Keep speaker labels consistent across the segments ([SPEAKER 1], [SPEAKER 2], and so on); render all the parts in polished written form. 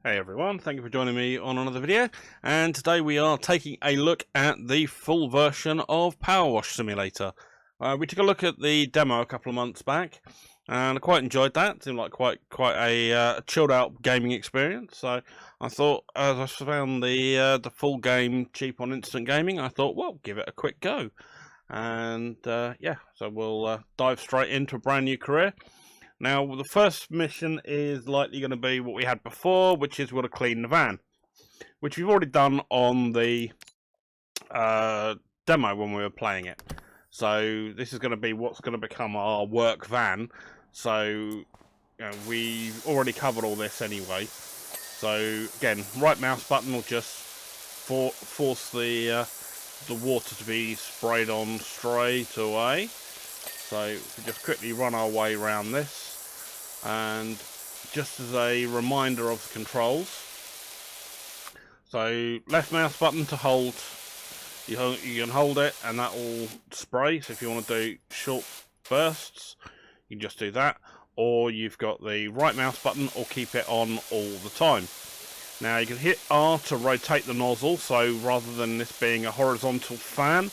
[SPEAKER 1] Hey everyone, thank you for joining me on another video, and today we are taking a look at the full version of PowerWash Simulator. We took a look at the demo a couple of months back, and I quite enjoyed that. It seemed like quite a chilled out gaming experience. So I thought, as I found the full game cheap on Instant Gaming, I thought, well, give it a quick go. And yeah, so we'll dive straight into a brand new career. Now, the first mission is likely going to be what we had before, which is we're going to clean the van, which we've already done on the demo when we were playing it. So this is going to be what's going to become our work van. So you know, we've already covered all this anyway. So again, right mouse button will just force the water to be sprayed on straight away. So we just quickly run our way around this, and just as a reminder of the controls, so left mouse button to hold, you can hold it and that will spray. So if you want to do short bursts, you can just do that, or you've got the right mouse button or keep it on all the time. Now you can hit R to rotate the nozzle, so rather than this being a horizontal fan,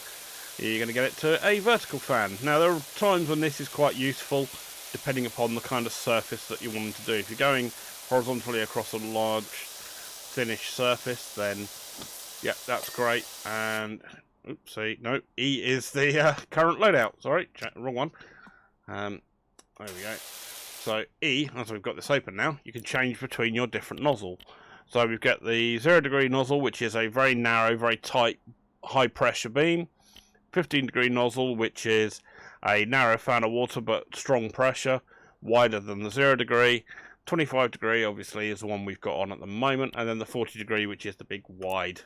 [SPEAKER 1] you're going to get it to a vertical fan. Now there are times when this is quite useful depending upon the kind of surface that you want to do. If you're going horizontally across a large finished surface, then yeah, that's great. And oopsie, no, E is the current loadout. Sorry, wrong one. There we go. So E, as we've got this open now, you can change between your different nozzle. So we've got the 0° nozzle, which is a very narrow, very tight, high pressure beam. 15° nozzle, which is a narrow fan of water but strong pressure, wider than the 0°. 25° obviously is the one we've got on at the moment, and then the 40°, which is the big wide,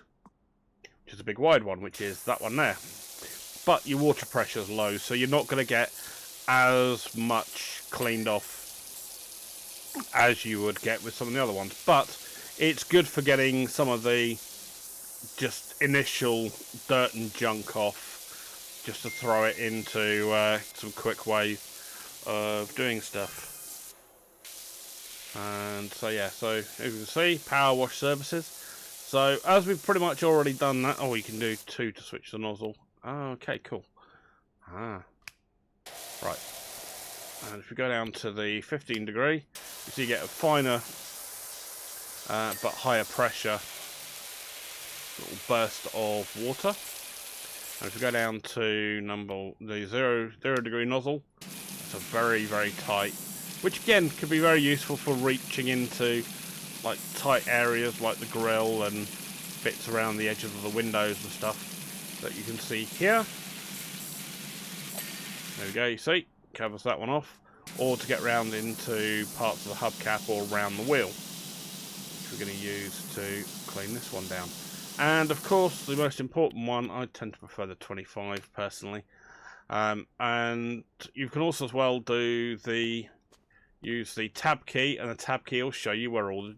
[SPEAKER 1] one, which is that one there. But your water pressure is low, so you're not going to get as much cleaned off as you would get with some of the other ones. But it's good for getting some of the just initial dirt and junk off, just to throw it into some quick ways of doing stuff. And so yeah, so as you can see, PowerWash services. So as we've pretty much already done that, oh, you can do 2 to switch the nozzle. Oh, okay, cool. Right. And if we go down to the 15°, you see you get a finer but higher pressure little burst of water. And if we go down to the 0° nozzle, it's a very, very tight, which again could be very useful for reaching into like tight areas like the grill and bits around the edges of the windows and stuff that you can see here. There we go, you see, covers that one off. Or to get round into parts of the hubcap or around the wheel, which we're going to use to clean this one down. And of course, the most important one, I tend to prefer the 25 personally. And you can also as well use the tab key, and the tab key will show you where all the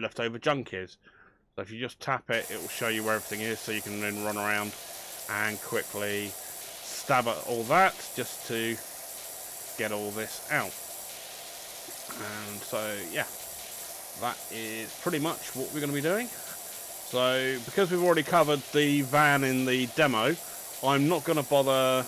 [SPEAKER 1] leftover junk is. So if you just tap it, it will show you where everything is, so you can then run around and quickly stab at all that just to get all this out. And so yeah, that is pretty much what we're going to be doing. So, because we've already covered the van in the demo, I'm not going to bother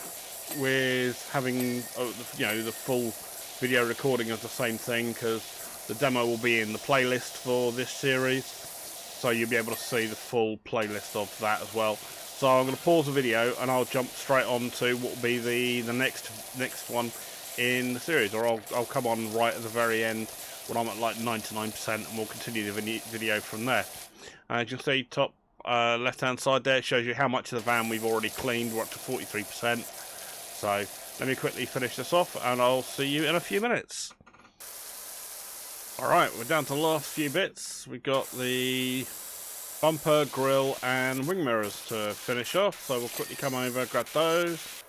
[SPEAKER 1] with having, the full video recording of the same thing, because the demo will be in the playlist for this series, so you'll be able to see the full playlist of that as well. So I'm going to pause the video and I'll jump straight on to what will be the next one in the series, or I'll come on right at the very end when I'm at like 99%, and we'll continue the video from there. As you can see, top left hand side there, it shows you how much of the van we've already cleaned. We're up to 43%. So let me quickly finish this off and I'll see you in a few minutes. Alright, we're down to the last few bits. We've got the bumper, grille and wing mirrors to finish off. So we'll quickly come over, grab those.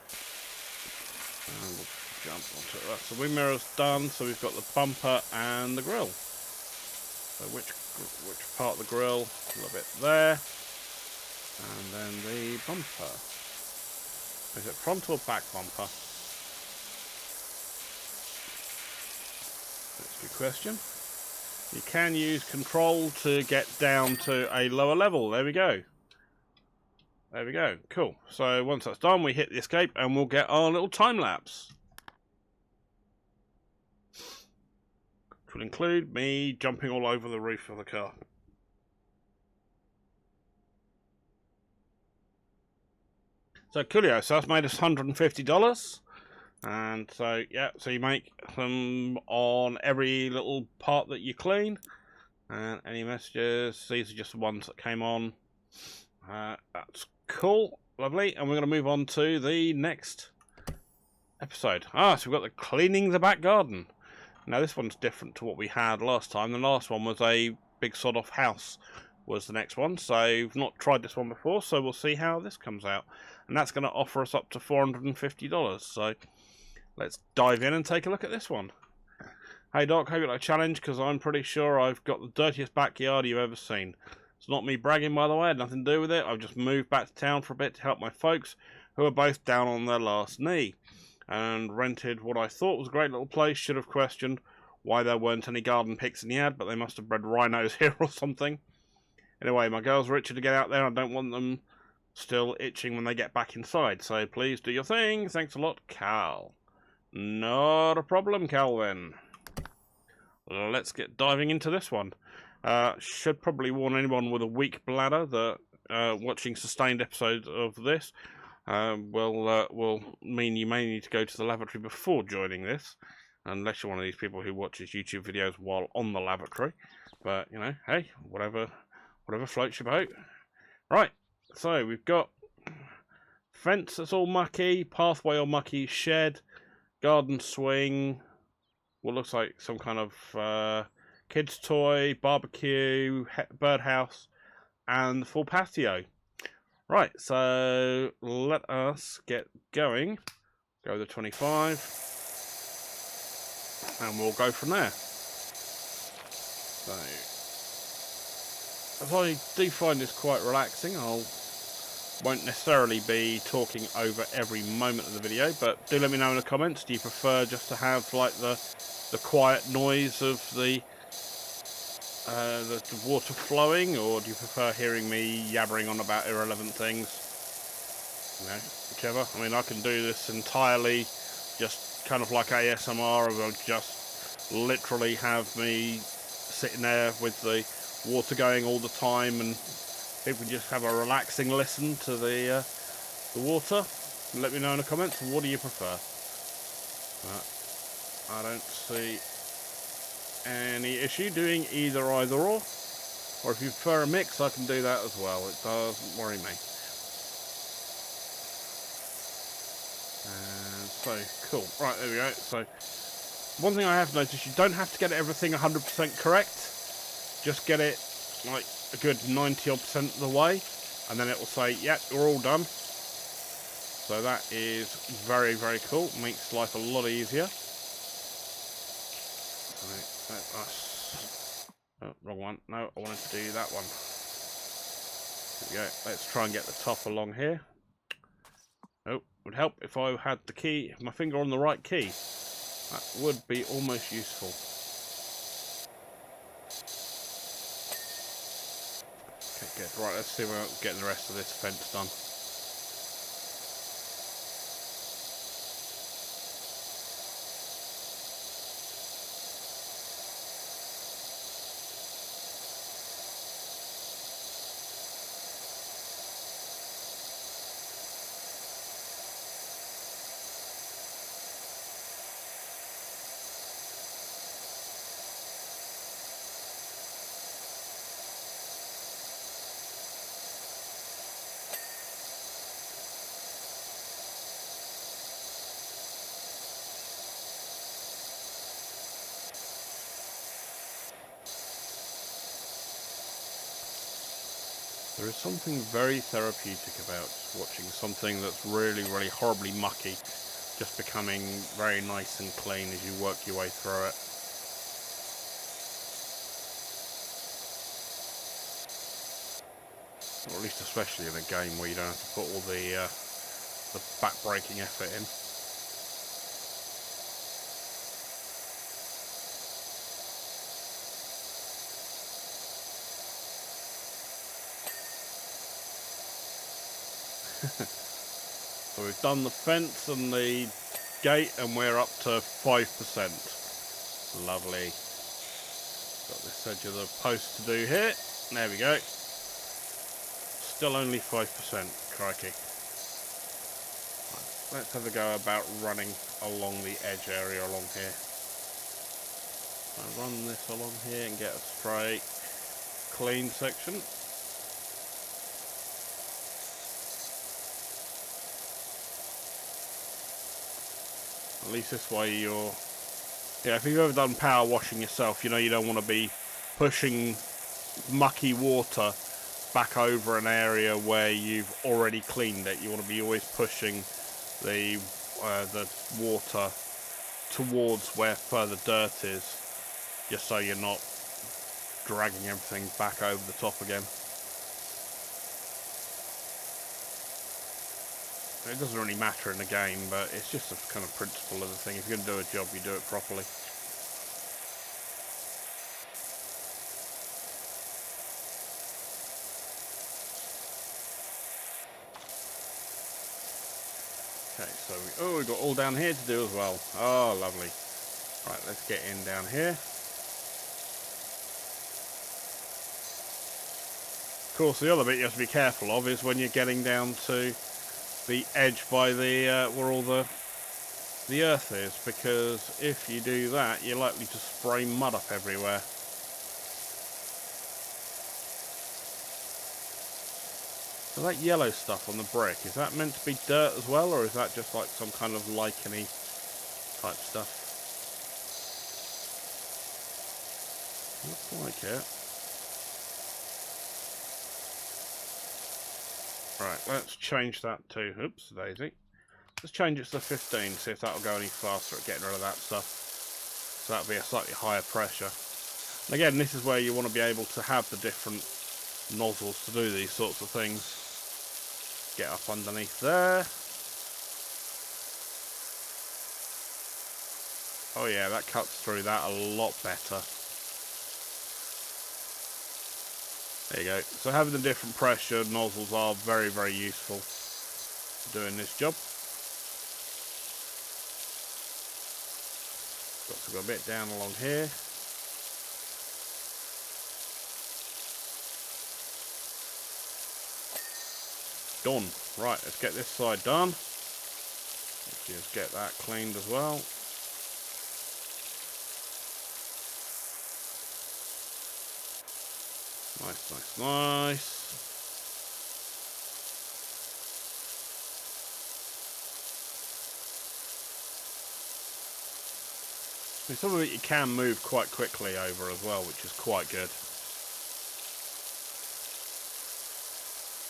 [SPEAKER 1] And we'll jump onto it. Right, so wing mirrors done, so we've got the bumper and the grille. So which part of the grille, a little bit there, and then the bumper. Is it front or back bumper? That's a good question. You can use control to get down to a lower level. There we go. There we go. Cool. So once that's done, we hit the escape and we'll get our little time lapse. Which will include me jumping all over the roof of the car. So coolio, so that's made us $150. And so, yeah, so you make them on every little part that you clean. And any messages, these are just the ones that came on. That's cool, lovely. And we're going to move on to the next episode. So we've got the cleaning the back garden. Now this one's different to what we had last time. The last one was a big sod off house was the next one. So we've not tried this one before, so we'll see how this comes out. And that's going to offer us up to $450. So let's dive in and take a look at this one. Hey Doc, hope you like a challenge, because I'm pretty sure I've got the dirtiest backyard you've ever seen. It's not me bragging, by the way, I had nothing to do with it. I've just moved back to town for a bit to help my folks, who are both down on their last knee, and rented what I thought was a great little place. Should have questioned why there weren't any garden pigs in the ad, but they must have bred rhinos here or something. Anyway, my girls are itching to get out there, and I don't want them still itching when they get back inside, so please do your thing. Thanks a lot, Cal. Not a problem, Calvin. Let's get diving into this one. Should probably warn anyone with a weak bladder that watching sustained episodes of this will mean you may need to go to the lavatory before joining this, unless you're one of these people who watches YouTube videos while on the lavatory. But, you know, hey, whatever floats your boat. Right, so we've got fence that's all mucky, pathway all mucky, shed, garden swing, what looks like some kind of kids' toy, barbecue, birdhouse, and the full patio. Right, so let us get going. Go to 25, and we'll go from there. So, as I do find this quite relaxing, won't necessarily be talking over every moment of the video, but do let me know in the comments. Do you prefer just to have like the quiet noise of the water flowing, or do you prefer hearing me yabbering on about irrelevant things? You know, whichever. I mean, I can do this entirely just kind of like ASMR, or just literally have me sitting there with the water going all the time, and people just have a relaxing listen to the water. Let me know in the comments, what do you prefer? I don't see any issue doing either or if you prefer a mix, I can do that as well. It doesn't worry me. And so cool. Right, there we go. So one thing I have noticed, you don't have to get everything 100% correct. Just get it like a good 90% of the way, and then it will say, yep, you're all done. So that is very, very cool. Makes life a lot easier. Oh, wrong one. No, I wanted to do that one. There we go. Let's try and get the top along here. Oh, it would help if I had the key, my finger on the right key. That would be almost useful. Okay, good. Right, let's see when I'm getting the rest of this fence done. There is something very therapeutic about watching something that's really, really horribly mucky just becoming very nice and clean as you work your way through it. Or at least especially in a game where you don't have to put all the back-breaking effort in. So we've done the fence and the gate, and we're up to 5%. Lovely. Got this edge of the post to do here. There we go. Still only 5%. Crikey. Right, let's have a go about running along the edge area along here. I'll run this along here and get a straight, clean section. At least this way you're... Yeah, if you've ever done power washing yourself, you know you don't want to be pushing mucky water back over an area where you've already cleaned it. You want to be always pushing the water towards where further dirt is, just so you're not dragging everything back over the top again. It doesn't really matter in the game, but it's just a kind of principle of the thing. If you're going to do a job, you do it properly. Okay, so we've got all down here to do as well. Oh, lovely. Right, let's get in down here. Of course, the other bit you have to be careful of is when you're getting down to the edge by the where all the earth is, because if you do that, you're likely to spray mud up everywhere. So that yellow stuff on the brick, is that meant to be dirt as well, or is that just like some kind of lichen-y type stuff? Looks like it. Right, let's change that to, oops, daisy. Let's change it to 15, see if that'll go any faster at getting rid of that stuff. So that'll be a slightly higher pressure. And again, this is where you want to be able to have the different nozzles to do these sorts of things. Get up underneath there. Oh yeah, that cuts through that a lot better. There you go. So having the different pressure nozzles are very, very useful for doing this job. Got a bit down along here. Done. Right, let's get this side done. Let's just get that cleaned as well. Nice, nice, nice. I mean, some of it you can move quite quickly over as well, which is quite good.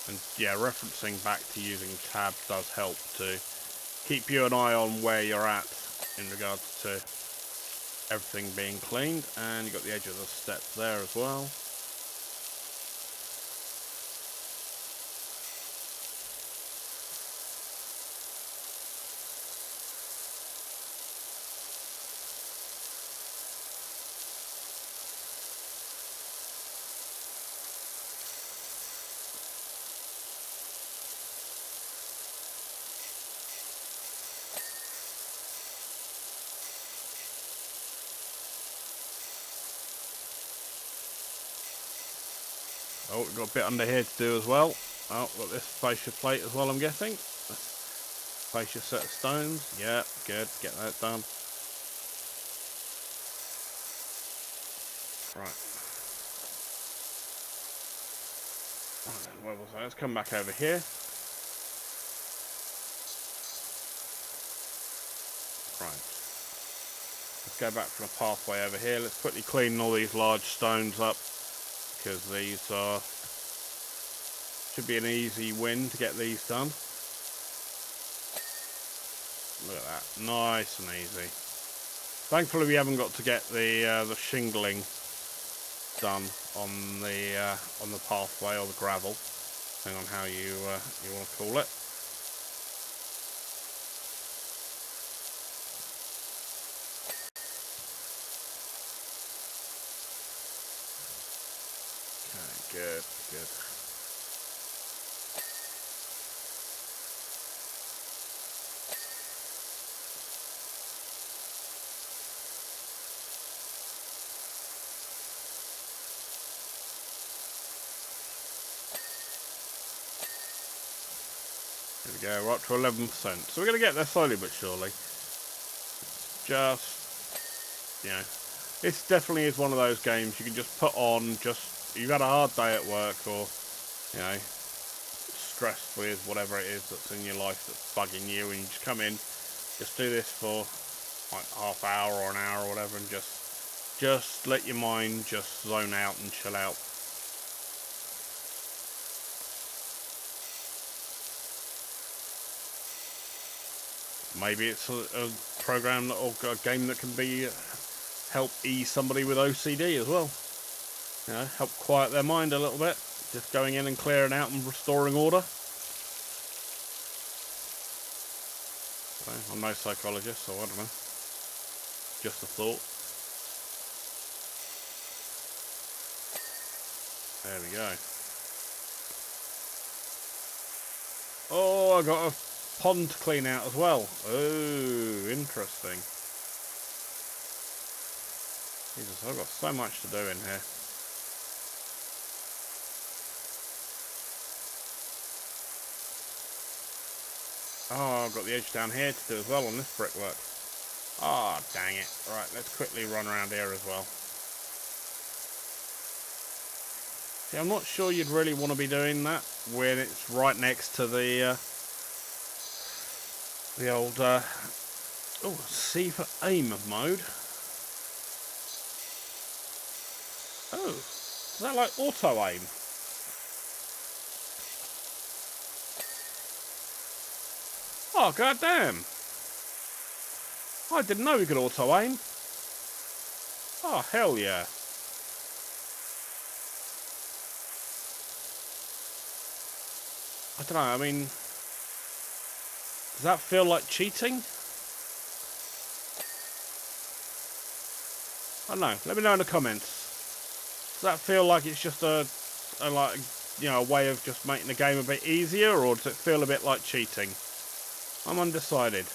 [SPEAKER 1] And yeah, referencing back to using tab does help to keep you an eye on where you're at in regards to everything being cleaned. And you've got the edge of the steps there as well. Oh, we've got a bit under here to do as well. Oh, got this fascia plate as well, I'm guessing. Fascia set of stones. Yeah, good. Get that done. Right. Where was I? Let's come back over here. Right. Let's go back from the pathway over here. Let's quickly clean all these large stones up, because these are... should be an easy win to get these done. Look at that. Nice and easy. Thankfully we haven't got to get the shingling done on the pathway or the gravel, depending on how you want to call it. Okay, good, good. There we go, we're up to 11%. So we're going to get there slowly but surely. Just, you know, this definitely is one of those games you can just put on, just, you've had a hard day at work, or, you know, stressed with whatever it is that's in your life that's bugging you, and you just come in, just do this for like half hour or an hour or whatever, and just let your mind just zone out and chill out. Maybe it's a program or a game that can be help ease somebody with OCD as well. You know, help quiet their mind a little bit. Just going in and clearing out and restoring order. So, I'm no psychologist, so I don't know. Just a thought. There we go. Oh, I got a pond to clean out as well. Oh, interesting. Jesus, I've got so much to do in here. Oh, I've got the edge down here to do as well on this brickwork. Ah, oh, dang it. Right, let's quickly run around here as well. See, I'm not sure you'd really want to be doing that when it's right next to the old, oh, C for aim mode. Oh, is that like auto aim? Oh, goddamn. I didn't know we could auto aim. Oh, hell yeah. I don't know, I mean, does that feel like cheating? I don't know, let me know in the comments. Does that feel like it's just a like, you know, a way of just making the game a bit easier, or does it feel a bit like cheating? I'm undecided.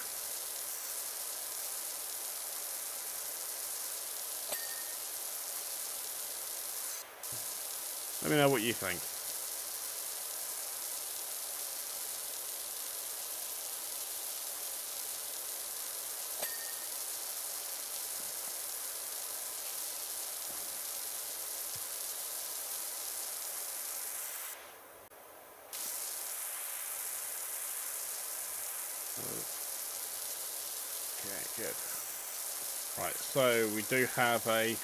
[SPEAKER 1] Let me know what you think. Okay, good. Right, so we do have an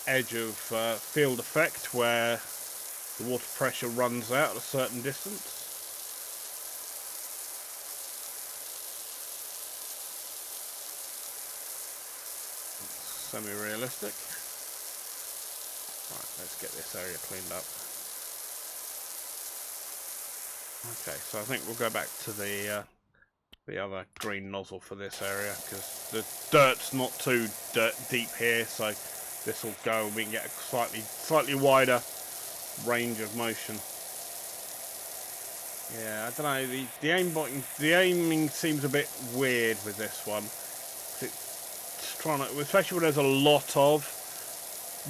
[SPEAKER 1] edge of field effect where the water pressure runs out at a certain distance. Semi-realistic. Right, let's get this area cleaned up. Okay, so I think we'll go back to the other green nozzle for this area, because the dirt's not too deep here, so this will go and we can get a slightly wider range of motion. Yeah, I don't know, the aiming seems a bit weird with this one. It's trying to, especially when there's a lot of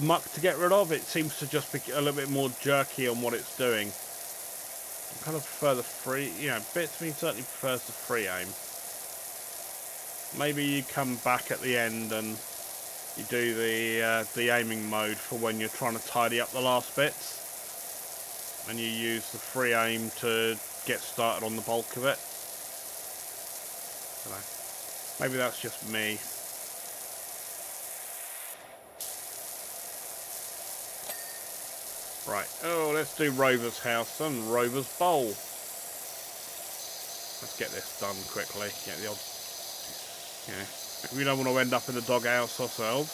[SPEAKER 1] muck to get rid of, it seems to just be a little bit more jerky on what it's doing. I kind of prefer the free, you know, bits of me certainly prefers the free aim. Maybe you come back at the end and you do the aiming mode for when you're trying to tidy up the last bits, and you use the free aim to get started on the bulk of it. I don't know. Maybe that's just me. Right, oh, let's do Rover's house and Rover's bowl. Let's get this done quickly. Get the odd, you know, we don't want to end up in the doghouse ourselves.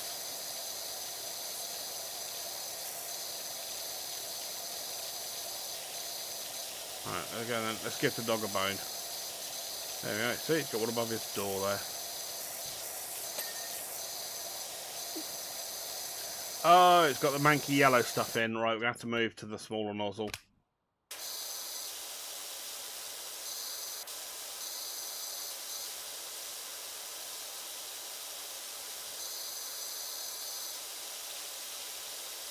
[SPEAKER 1] Right, okay then, let's give the dog a bone. There we go, see, it's got one above his door there. Oh, it's got the manky yellow stuff in. Right, we have to move to the smaller nozzle.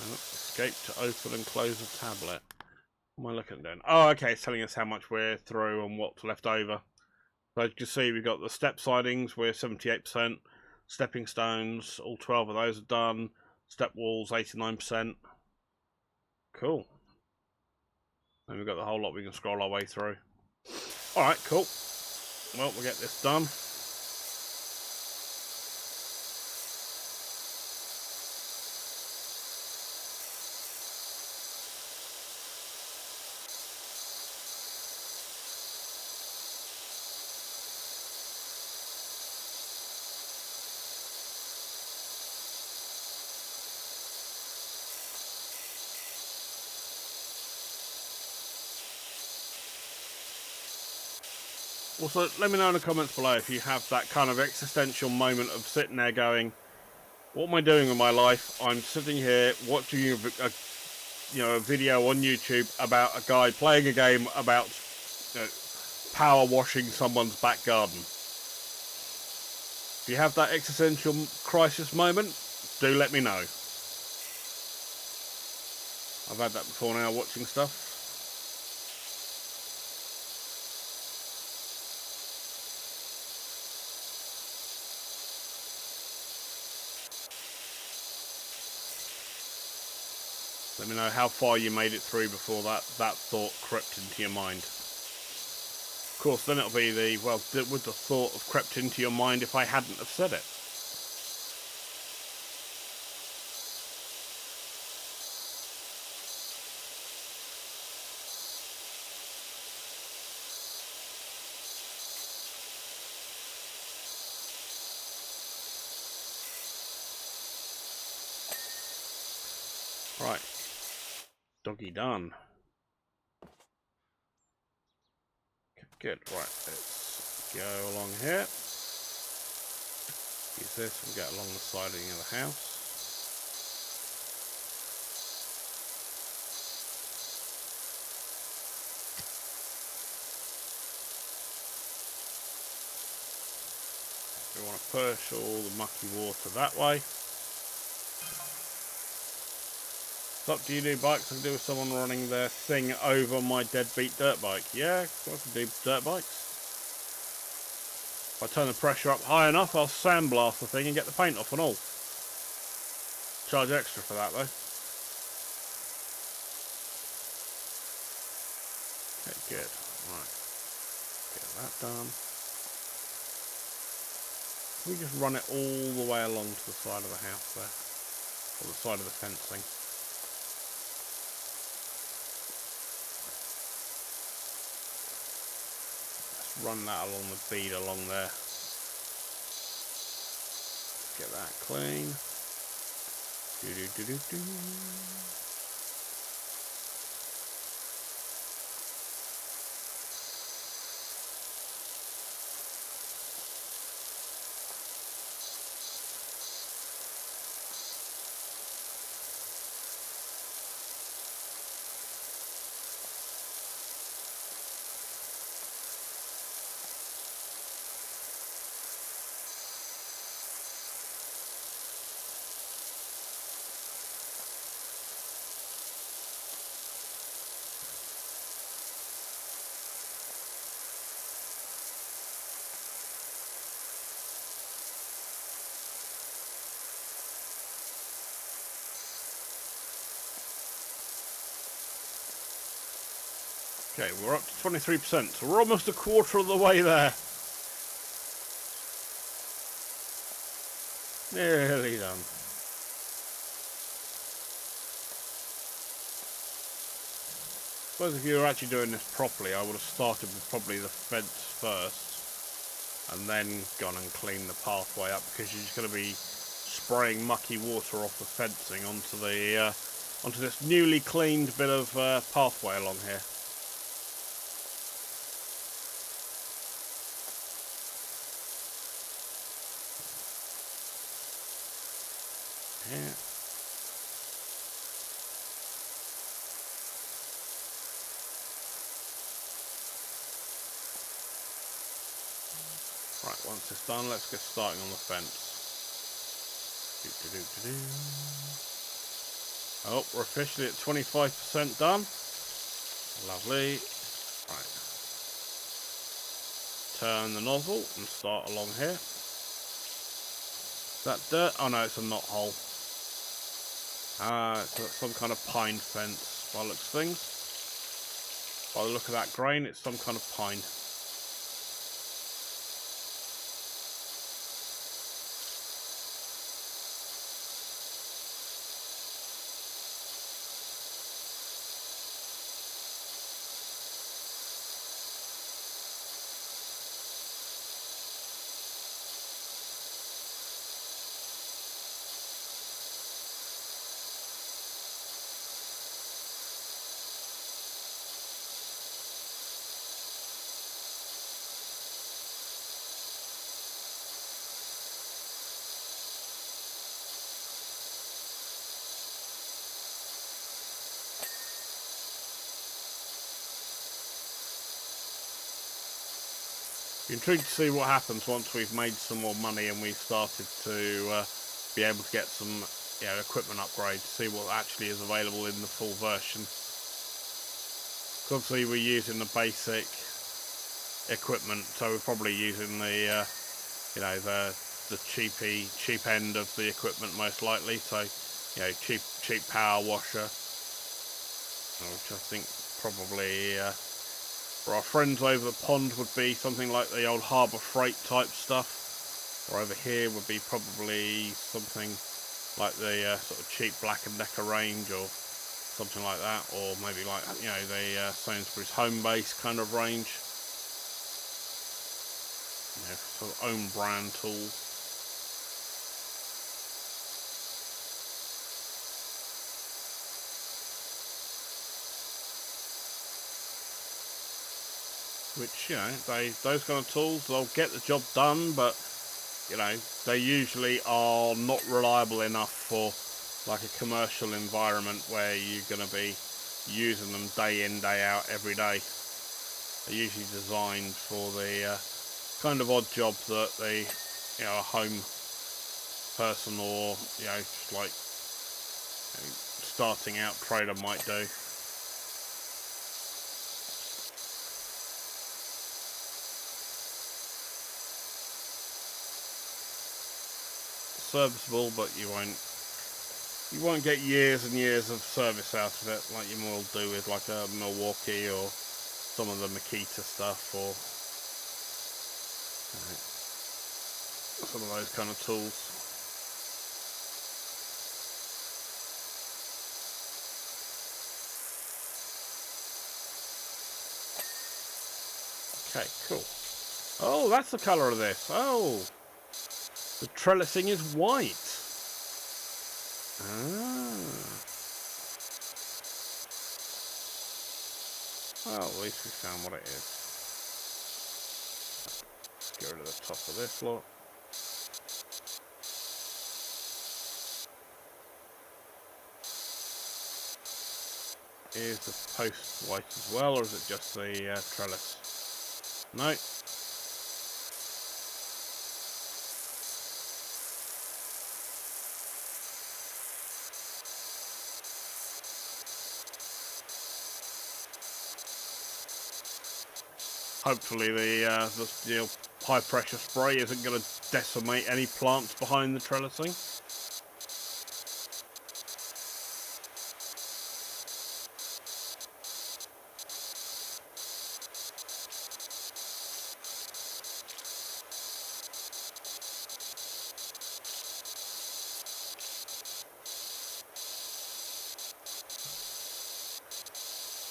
[SPEAKER 1] Oh, escape to open and close a tablet. What am I looking at then? Oh, okay, it's telling us how much we're through and what's left over. So as you can see, we've got the step sidings, we're 78%. Stepping stones, all 12 of those are done. Step walls, 89%. Cool. And we've got the whole lot we can scroll our way through. Alright, cool. Well, we'll get this done. Also, let me know in the comments below if you have that kind of existential moment of sitting there going, what am I doing with my life? I'm sitting here watching a video on YouTube about a guy playing a game about power washing someone's back garden. If you have that existential crisis moment, do let me know. I've had that before now watching stuff. Let me know how far you made it through before that thought crept into your mind. Of course, then it'll be the, well, would the thought have crept into your mind if I hadn't have said it? Right. Doggy done. Good. Right, let's go along here. Use this and get along the siding of the house. We want to push all the mucky water that way. It's up to you, do bikes. I can do with someone running their thing over my deadbeat dirt bike. Yeah, I can do dirt bikes. If I turn the pressure up high enough, I'll sandblast the thing and get the paint off and all. Charge extra for that though. Okay, good. Right. Get that done. We just run it all the way along to the side of the house there. Or the side of the fencing. Let's run that along the bead along there. Get that clean. Do-do-do-do-do. Okay, we're up to 23%, so we're almost a quarter of the way there. Nearly done. I suppose if you were actually doing this properly, I would have started with probably the fence first, and then gone and cleaned the pathway up, because you're just going to be spraying mucky water off the fencing onto the onto this newly cleaned bit of pathway along here. Yeah. Right, once it's done, let's get starting on the fence. Oh, we're officially at 25% done. Lovely. Right. Turn the nozzle and start along here. Is that dirt? Oh no, it's a knot hole. It's some kind of pine fence by the looks of things. By the look of that grain, it's some kind of pine. You're intrigued to see what happens once we've made some more money and we've started to be able to get some equipment upgrades, see what actually is available in the full version. Obviously we're using the basic equipment, so we're probably using the the cheap end of the equipment most likely. So cheap power washer, which I think probably for our friends over the pond would be something like the old Harbour Freight type stuff, or over here would be probably something like the sort of cheap Black & Decker range or something like that, or maybe like the Sainsbury's Home Base kind of range, sort of own brand tools. Which, those kind of tools, they'll get the job done, but, they usually are not reliable enough for, like, a commercial environment where you're going to be using them day in, day out, every day. They're usually designed for the kind of odd job that a home person or, just like starting out trader might do. Serviceable, but you won't get years and years of service out of it like you will do with like a Milwaukee or some of the Makita stuff, or some of those kind of tools. Okay, cool. Oh, that's the colour of this. Oh, the trellising is white. Well, at least we found what it is. Let's get rid of the top of this lot. Is the post white as well, or is it just the trellis? No. Hopefully the high pressure spray isn't going to decimate any plants behind the trellising.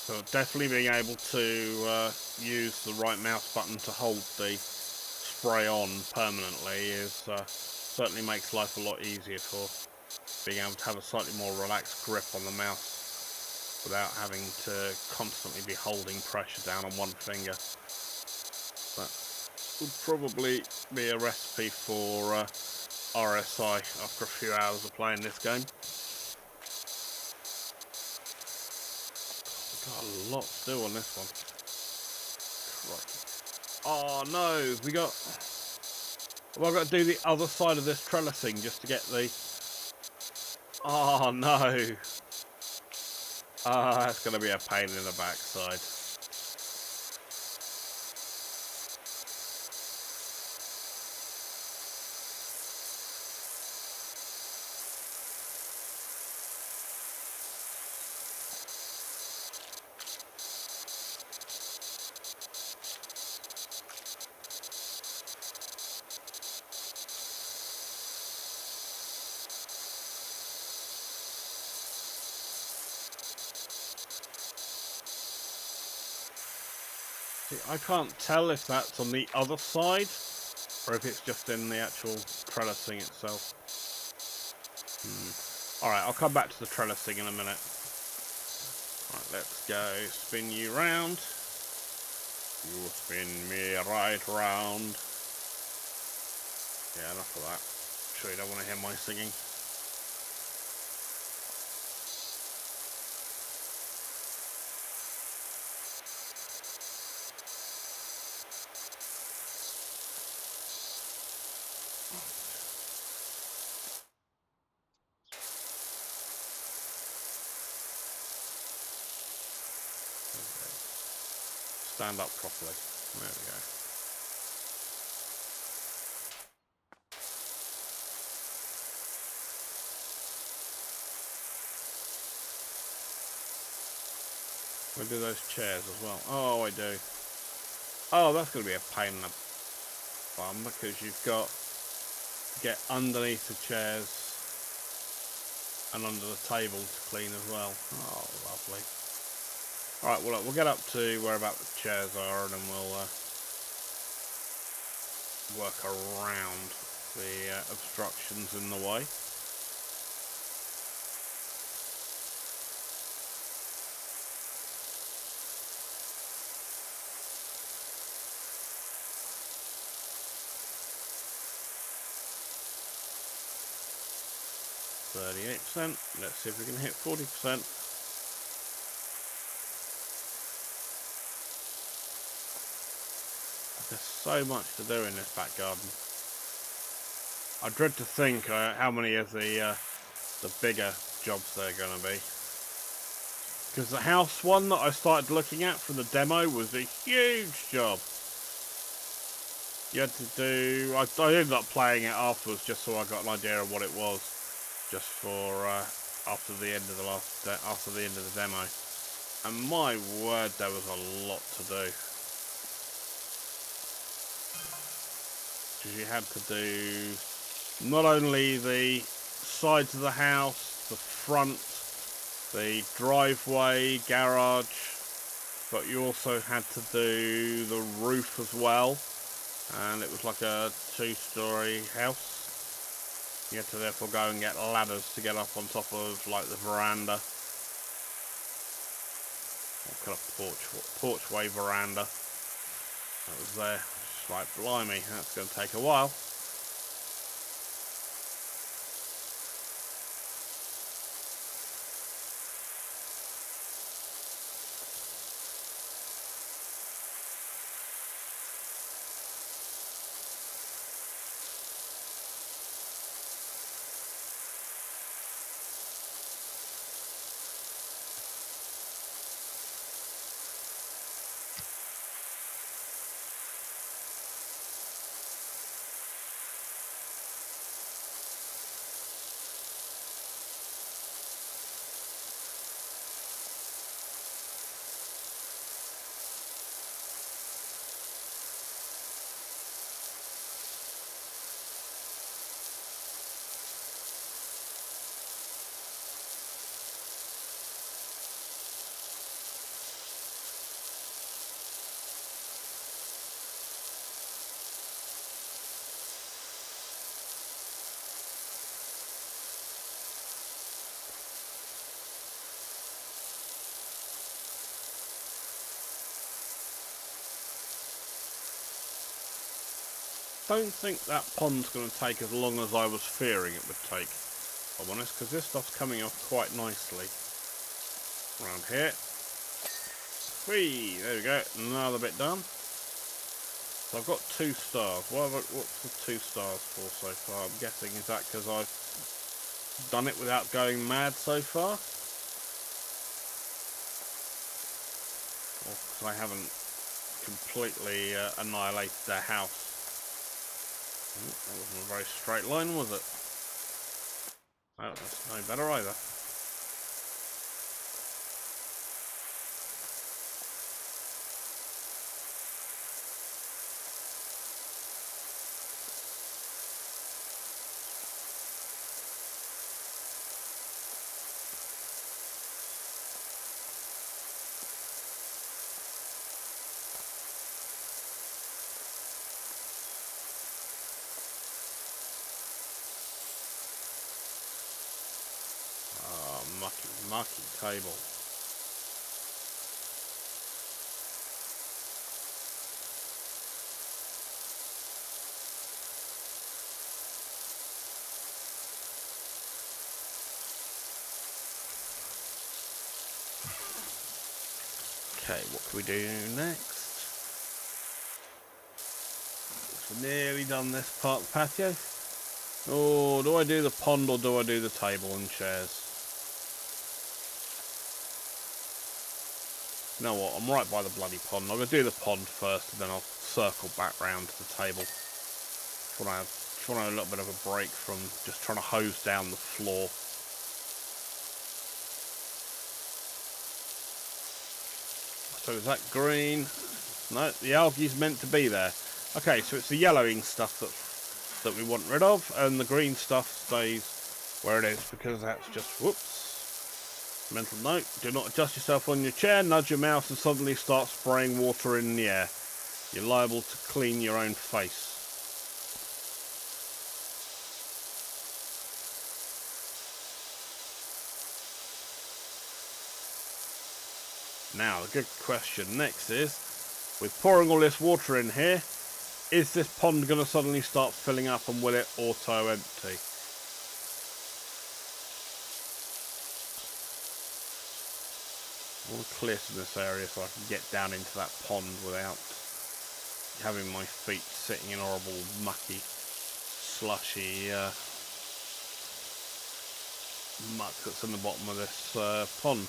[SPEAKER 1] So definitely being able to use the right mouse button to hold the spray on permanently is certainly makes life a lot easier for being able to have a slightly more relaxed grip on the mouse without having to constantly be holding pressure down on one finger. That would probably be a recipe for RSI after a few hours of playing this game. Got a lot to do on this one. Crikey. Oh no, well, I've got to do the other side of this trellising just to get the... Oh no. Ah, that's going to be a pain in the backside. See, I can't tell if that's on the other side or if it's just in the actual trellising itself. Alright, I'll come back to the trellising in a minute. Right, let's go spin you round. You spin me right round. Yeah, enough of that. Sure you don't want to hear my singing. Stand up properly. There we go. We'll do those chairs as well. Oh, I do. Oh, that's going to be a pain in the bum because you've got to get underneath the chairs and under the table to clean as well. Oh, lovely. Alright, well, look, we'll get up to where about the chairs are and then we'll work around the obstructions in the way. %. Let's see if we can hit 40%. There's so much to do in this back garden. I dread to think how many of the bigger jobs they're going to be. Because the house one that I started looking at from the demo was a huge job. You had to do... I ended up playing it afterwards just so I got an idea of what it was. Just for after the end of the demo. And my word, there was a lot to do. Because you had to do not only the sides of the house, the front, the driveway, garage, but you also had to do the roof as well. And it was like a 2-story house. You had to therefore go and get ladders to get up on top of like the veranda. What kind of porchway veranda that was there. Just like, blimey, that's going to take a while. Don't think that pond's going to take as long as I was fearing it would take, if I'm honest, because this stuff's coming off quite nicely. Around here. Whee! There we go, another bit done. So I've got 2 stars. What's the 2 stars for so far? I'm guessing, is that because I've done it without going mad so far? because I haven't completely annihilated their house. That wasn't a very straight line, was it? Oh, that's no better either. Mucky table. Okay, what can we do next? We're nearly done this part of the patio. Oh, do I do the pond or do I do the table and chairs? You know what, I'm right by the bloody pond. I'm going to do the pond first and then I'll circle back round to the table. Just want to have a little bit of a break from just trying to hose down the floor. So is that green? No, the algae's meant to be there. Okay, so it's the yellowing stuff that we want rid of, and the green stuff stays where it is because that's just, whoops. Mental note, do not adjust yourself on your chair, nudge your mouse and suddenly start spraying water in the air. You're liable to clean your own face. Now, the good question next is, with pouring all this water in here, is this pond going to suddenly start filling up and will it auto-empty? I want to clear some of this area so I can get down into that pond without having my feet sitting in horrible, mucky, slushy muck that's in the bottom of this pond.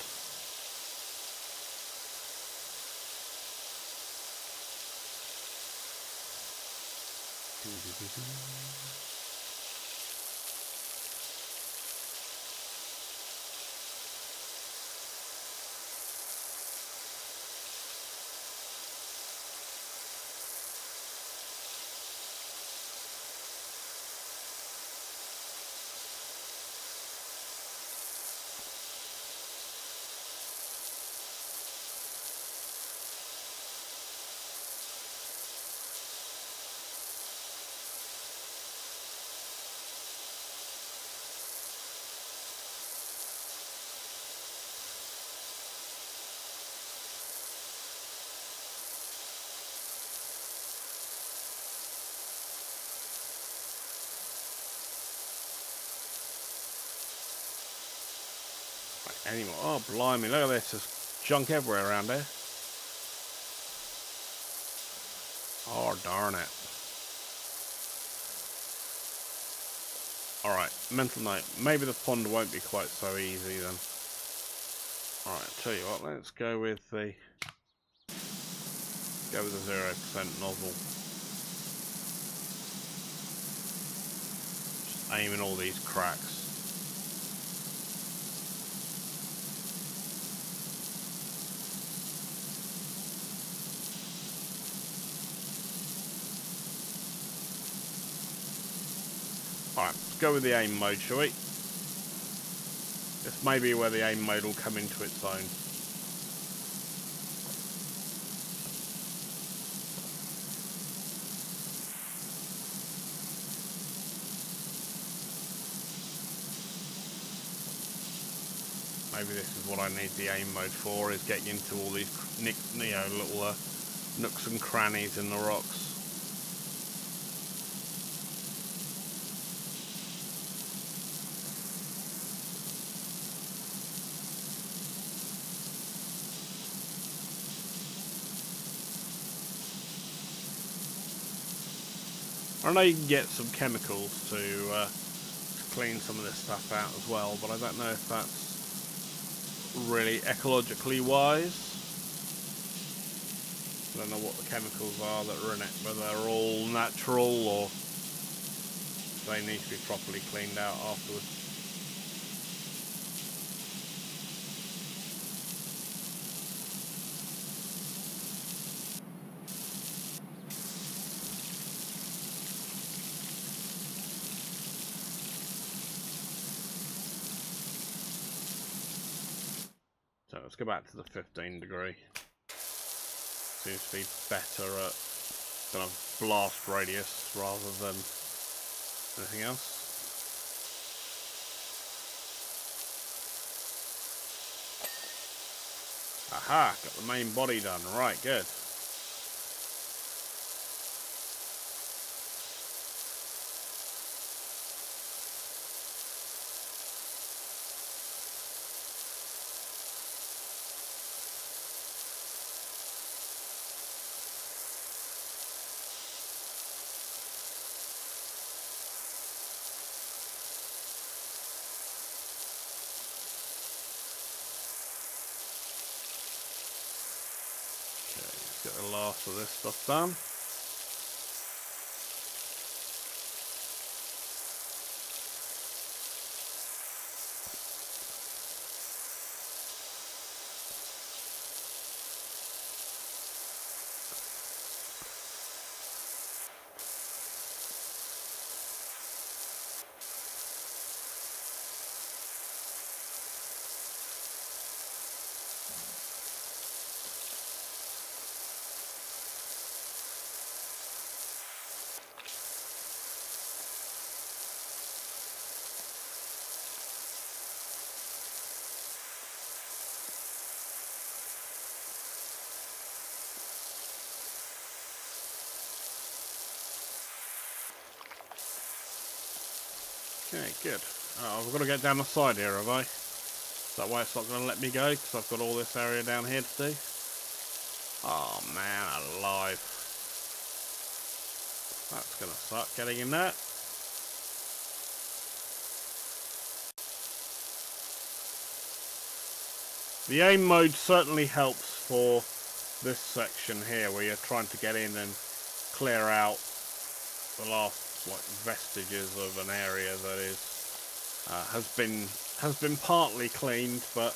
[SPEAKER 1] Anymore. Oh, blimey, look at this. There's junk everywhere around here. Oh, darn it. Alright, mental note. Maybe the pond won't be quite so easy then. Alright, tell you what, let's go with the 0% nozzle. Just aim in all these cracks. Alright, let's go with the aim mode, shall we? This may be where the aim mode will come into its own. Maybe this is what I need the aim mode for, is getting into all these little nooks and crannies in the rocks. I know you can get some chemicals to clean some of this stuff out as well, but I don't know if that's really ecologically wise. I don't know what the chemicals are that are in it, whether they're all natural or they need to be properly cleaned out afterwards. So let's go back to the 15 degree. Seems to be better at kind of blast radius rather than anything else. Aha, got the main body done. Right, good. Get the last of this stuff done. Okay, good. Oh, I've got to get down the side here, have I? That way it's not going to let me go because I've got all this area down here to do. Oh man, alive. That's going to suck getting in there. The aim mode certainly helps for this section here where you're trying to get in and clear out the last vestiges of an area that is has been partly cleaned but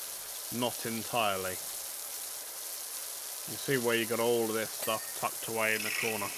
[SPEAKER 1] not entirely. You see where you got all of this stuff tucked away in the corner.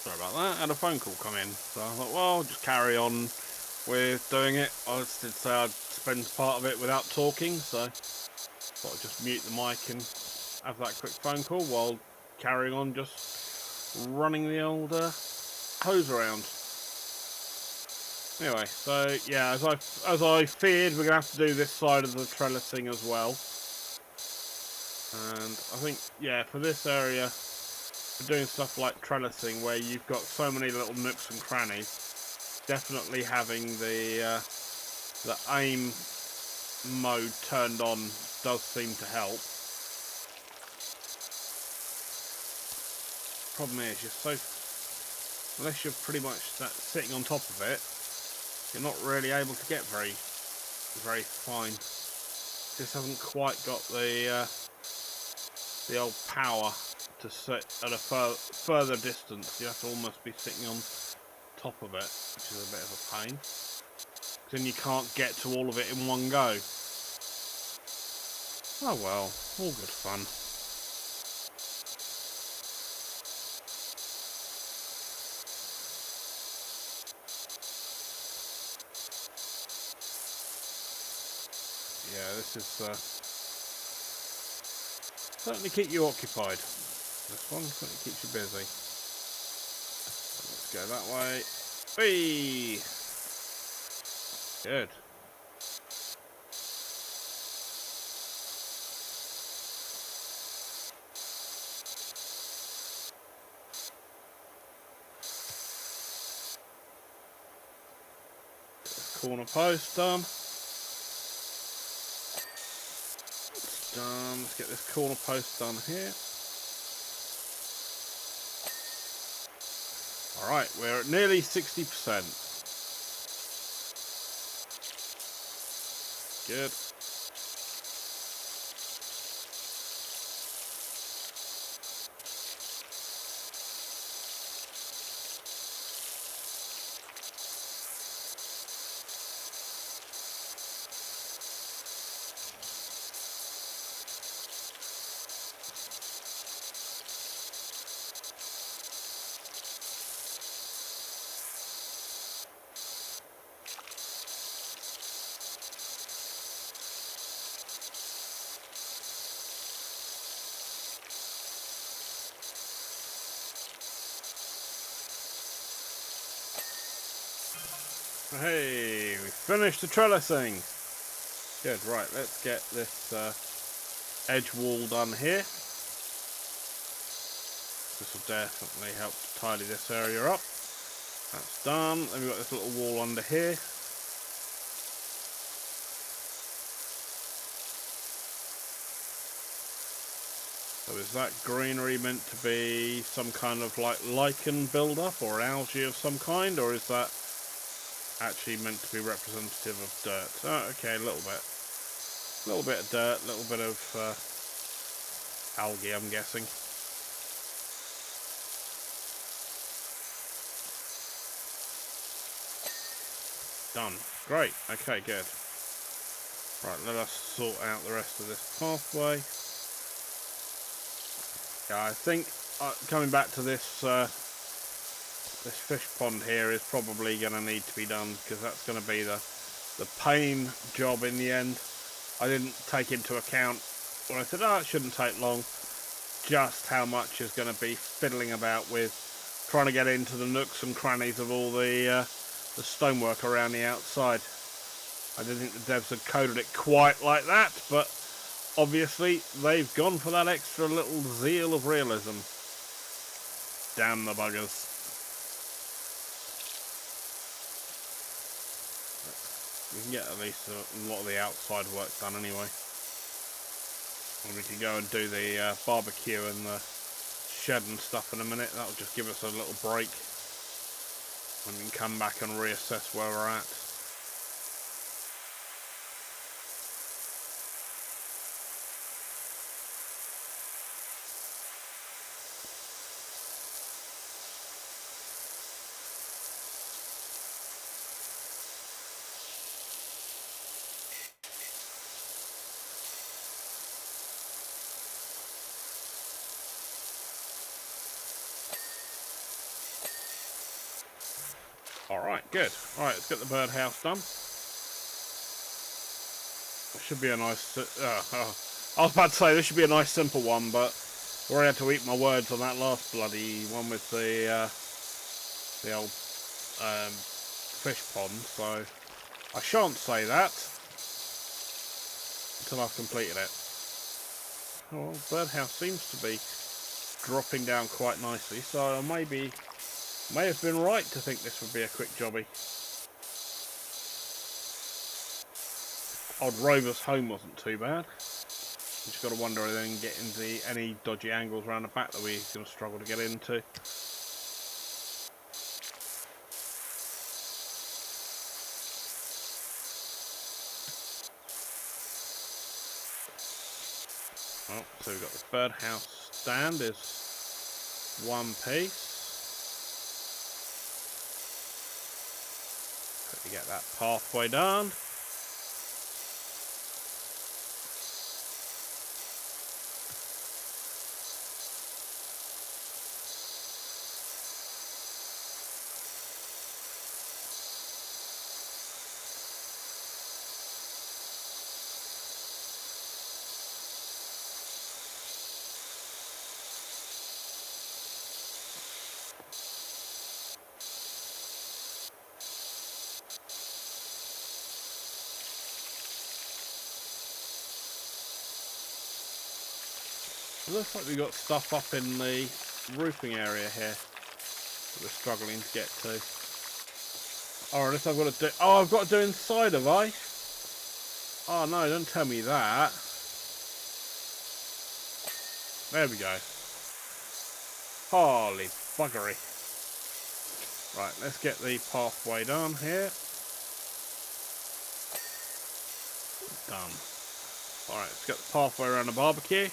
[SPEAKER 1] Sorry about that. I had a phone call come in, so I thought, well, I'll just carry on with doing it. I did say I'd spend part of it without talking, so thought I'd just mute the mic and have that quick phone call while carrying on just running the old hose around. Anyway, so yeah, as I feared, we're gonna have to do this side of the trellising as well. And I think, yeah, for this area, for doing stuff like trellising, where you've got so many little nooks and crannies, definitely having the aim mode turned on does seem to help. Problem is, unless you're pretty much sitting on top of it, you're not really able to get very fine. Just haven't quite got the old power to sit at a further distance. You have to almost be sitting on top of it, which is a bit of a pain. Then you can't get to all of it in one go. Oh well, all good fun. Yeah, this is certainly keep you occupied. This one certainly keeps you busy. Let's go that way. Whee! Good. Corner post done. It's done. Let's get this corner post done here. Alright, we're at nearly 60%. Good. Hey, we finished the trellising. Good, right, let's get this edge wall done here. This will definitely help to tidy this area up. That's done. Then we've got this little wall under here. So is that greenery meant to be some kind of like lichen build-up or algae of some kind, or is that actually meant to be representative of dirt? Oh, okay, a little bit of dirt, a little bit of algae, I'm guessing. Done. Great. Okay, good. Right, let us sort out the rest of this pathway. Yeah, I think coming back to this this fish pond here is probably going to need to be done, because that's going to be the pain job in the end. I didn't take into account when I said, oh, it shouldn't take long, just how much is going to be fiddling about with trying to get into the nooks and crannies of all the stonework around the outside. I didn't think the devs had coded it quite like that, but obviously they've gone for that extra little zeal of realism. Damn the buggers. We can get at least a lot of the outside work done anyway. And we can go and do the barbecue and the shed and stuff in a minute. That'll just give us a little break. And we can come back and reassess where we're at. Alright, good. Alright, let's get the birdhouse done. It should be a nice... I was about to say this should be a nice simple one, but I already had to eat my words on that last bloody one with the old fish pond, so I shan't say that until I've completed it. Oh, well, birdhouse seems to be dropping down quite nicely, so I may have been right to think this would be a quick jobby. Old Rover's home wasn't too bad. Just got to wonder if they can get into any dodgy angles around the back that we're going to struggle to get into. Oh, so we've got the birdhouse stand is one piece. Quickly get that pathway done. It looks like we've got stuff up in the roofing area here that we're struggling to get to. Oh, unless I've got to do... Oh, I've got to do inside, have I? Oh, no, don't tell me that. There we go. Holy buggery. Right, let's get the pathway done here. Done. Alright, let's get the pathway around the barbecue.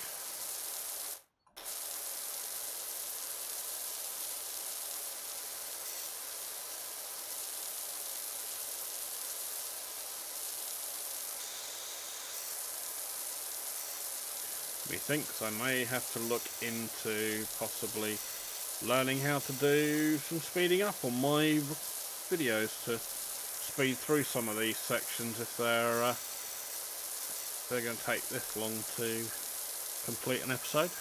[SPEAKER 1] Methinks I may have to look into possibly learning how to do some speeding up on my videos to speed through some of these sections if they're going to take this long to complete an episode.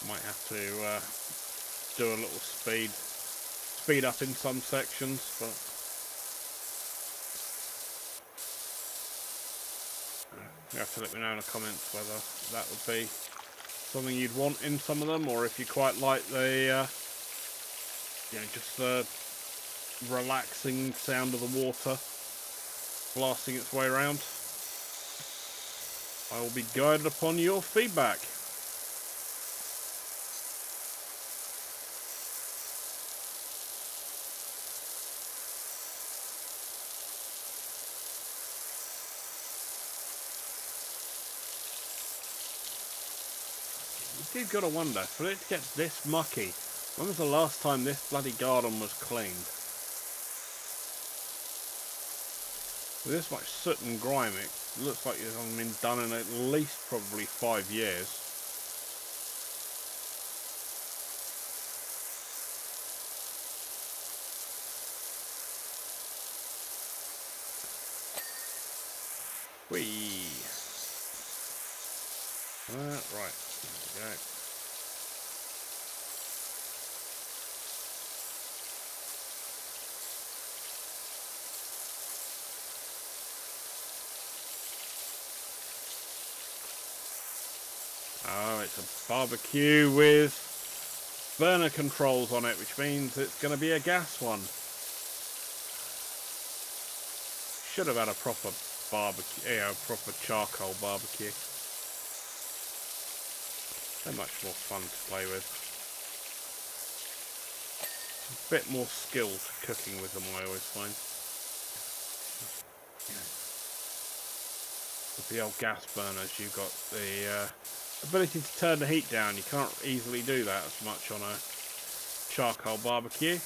[SPEAKER 1] Might have to do a little speed up in some sections, but you have to let me know in the comments whether that would be something you'd want in some of them, or if you quite like the just the relaxing sound of the water blasting its way around. I will be guided upon your feedback. You've got to wonder, for it to get this mucky, when was the last time this bloody garden was cleaned? With this much soot and grime, it looks like it's been done in at least probably 5 years. Whee! Right, there we go. Oh, it's a barbecue with burner controls on it, which means it's going to be a gas one. Should have had a proper barbecue, proper charcoal barbecue. They're much more fun to play with. A bit more skill to cooking with them, I always find. With the old gas burners, you've got the ability to turn the heat down. You can't easily do that as much on a charcoal barbecue.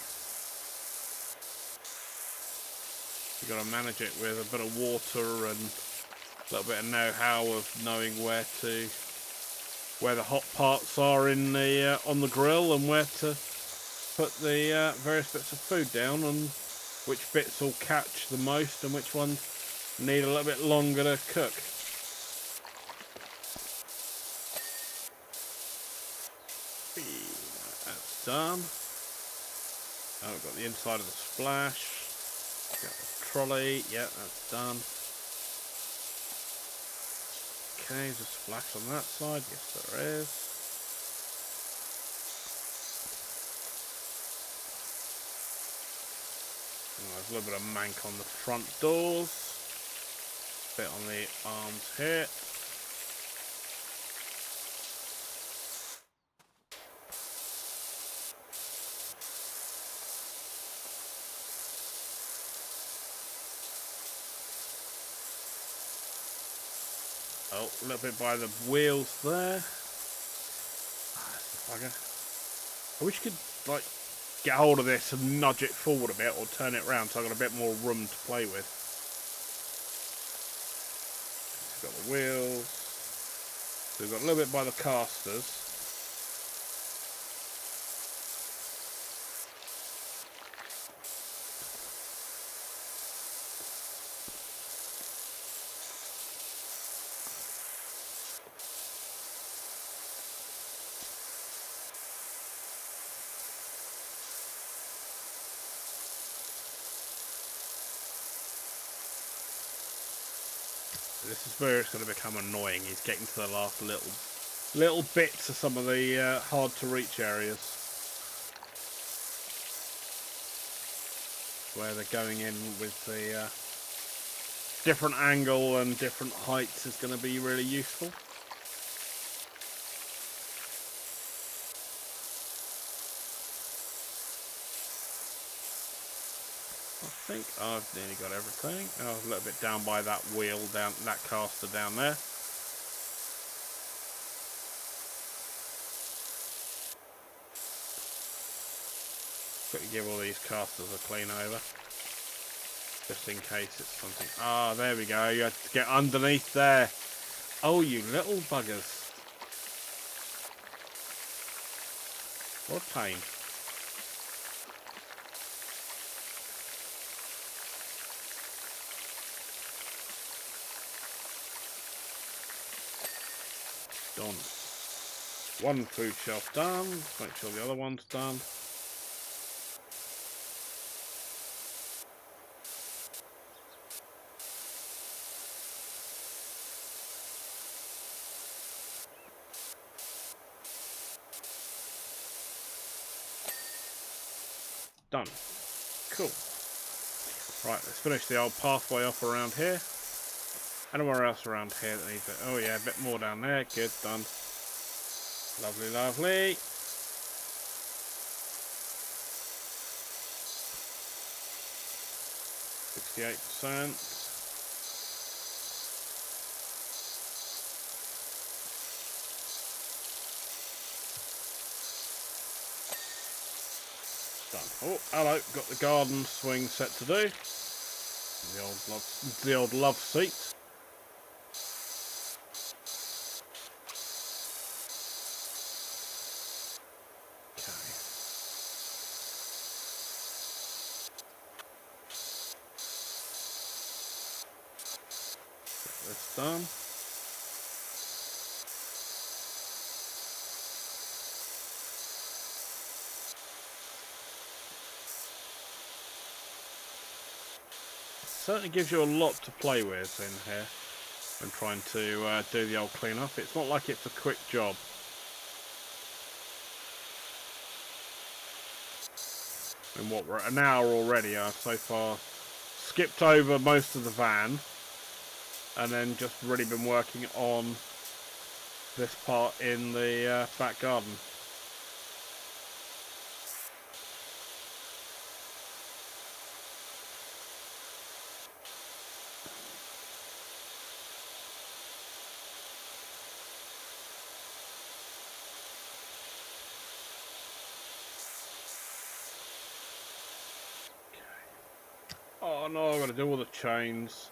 [SPEAKER 1] You've got to manage it with a bit of water and a little bit of know-how of knowing where the hot parts are in the on the grill, and where to put the various bits of food down, and which bits will catch the most and which ones need a little bit longer to cook. That's done. Oh, we've got the inside of the splash. Got the trolley. Yeah, that's done. Okay, there's a splash on that side. Yes, there is. Oh, there's a little bit of mank on the front doors. Bit on the arms here. Oh, a little bit by the wheels there. Ah, that's the bugger. I wish you could, like, get hold of this and nudge it forward a bit, or turn it around so I've got a bit more room to play with. So we've got the wheels. So we've got a little bit by the casters. This is where it's going to become annoying. He's getting to the last little bits of some of the hard to reach areas where they're going in with the different angle and different heights is going to be really useful. I think I've nearly got everything. Oh, a little bit down by that wheel, down that caster down there. Got to give all these casters a clean over, just in case it's something. Ah, there we go. You have to get underneath there. Oh, you little buggers! What a pain. Done. One food shelf done. Make sure the other one's done. Done. Cool. Right, let's finish the old pathway off around here. Anywhere else around here that needs it? Oh yeah, a bit more down there. Good, done. Lovely, lovely. 68%. Done. Oh, hello. Got the garden swing set to do. The old love seat. Okay. Get this done. Certainly gives you a lot to play with in here when trying to do the old clean-up. It's not like it's a quick job. And what, we're at an hour already. I've so far skipped over most of the van and then just really been working on this part in the back garden. Oh no, I've got to do all the chains.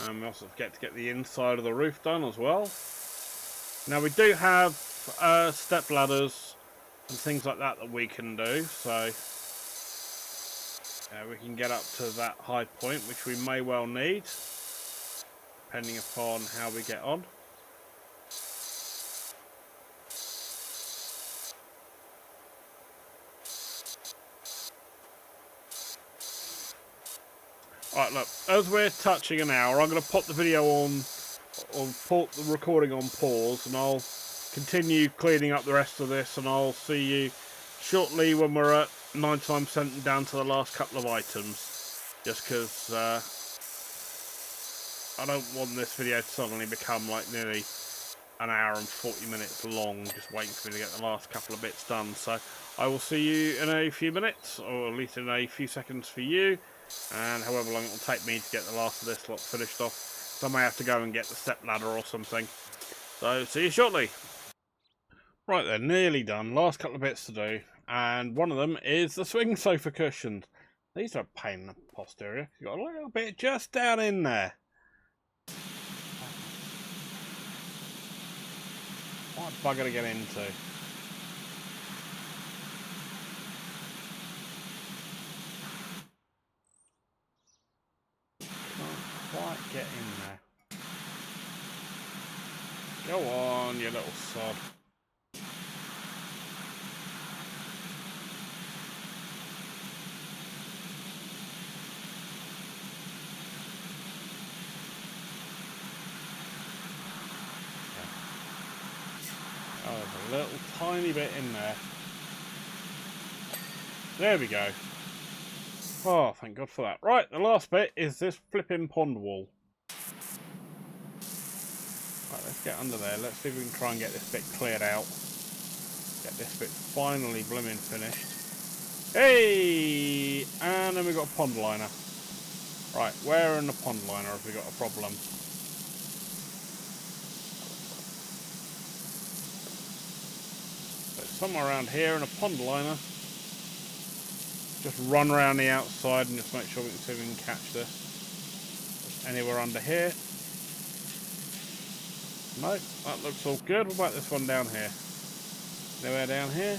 [SPEAKER 1] And we also get to get the inside of the roof done as well. Now we do have step ladders and things like that that we can do, so we can get up to that high point, which we may well need, depending upon how we get on. Alright, look, as we're touching an hour, I'm going to pop the video on, or put the recording on pause, and I'll continue cleaning up the rest of this, and I'll see you shortly when we're at 99% down to the last couple of items. Just because I don't want this video to suddenly become like nearly an hour and 40 minutes long, just waiting for me to get the last couple of bits done. So I will see you in a few minutes, or at least in a few seconds for you, and however long it will take me to get the last of this lot finished off. So I may have to go and get the step ladder or something. So see you shortly. Right, they're nearly done. Last couple of bits to do, and one of them is the swing sofa cushions. These are a pain in the posterior. You've got a little bit just down in there. What bugger to get into? Can't quite get in there. Go on, you little sod. Oh, there's a little tiny bit in there. There we go. Oh, thank God for that. Right, the last bit is this flipping pond wall. Right, let's get under there. Let's see if we can try and get this bit cleared out. Get this bit finally blooming finished. Hey! And then we've got a pond liner. Right, where in the pond liner have we got a problem? So it's somewhere around here in a pond liner. Just run around the outside and just make sure we can see if we can catch this. Just anywhere under here. No, that looks all good. What about this one down here? Anywhere down here?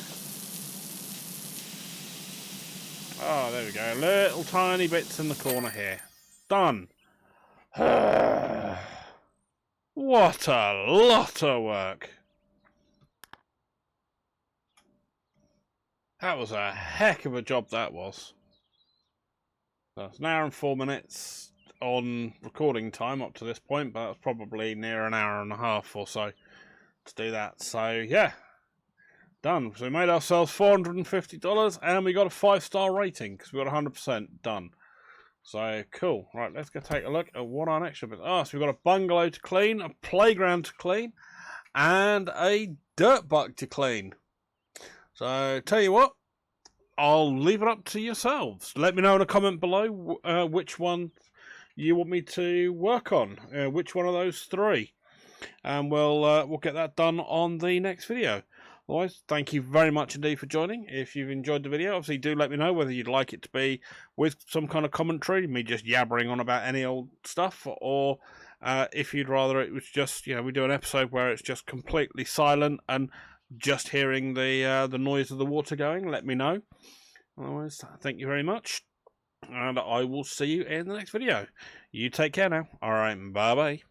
[SPEAKER 1] Oh, there we go. Little tiny bits in the corner here. Done. What a lot of work. That was a heck of a job, that was. So it's an hour and 4 minutes on recording time up to this point, but it's probably near an hour and a half or so to do that. So yeah, done. So we made ourselves $450 and we got a 5-star rating because we got 100% done. So cool. Right, let's go take a look at what our next job is. Oh, so we've got a bungalow to clean, a playground to clean, and a dirt bug to clean. So tell you what, I'll leave it up to yourselves. Let me know in a comment below which one you want me to work on, which one of those three, and we'll get that done on the next video. Otherwise, thank you very much indeed for joining. If you've enjoyed the video, obviously do let me know whether you'd like it to be with some kind of commentary, me just yabbering on about any old stuff, or if you'd rather it was just, we do an episode where it's just completely silent and just hearing the noise of the water going. Let me know. Otherwise, thank you very much, and I will see you in the next video. You take care now. Alright, bye bye.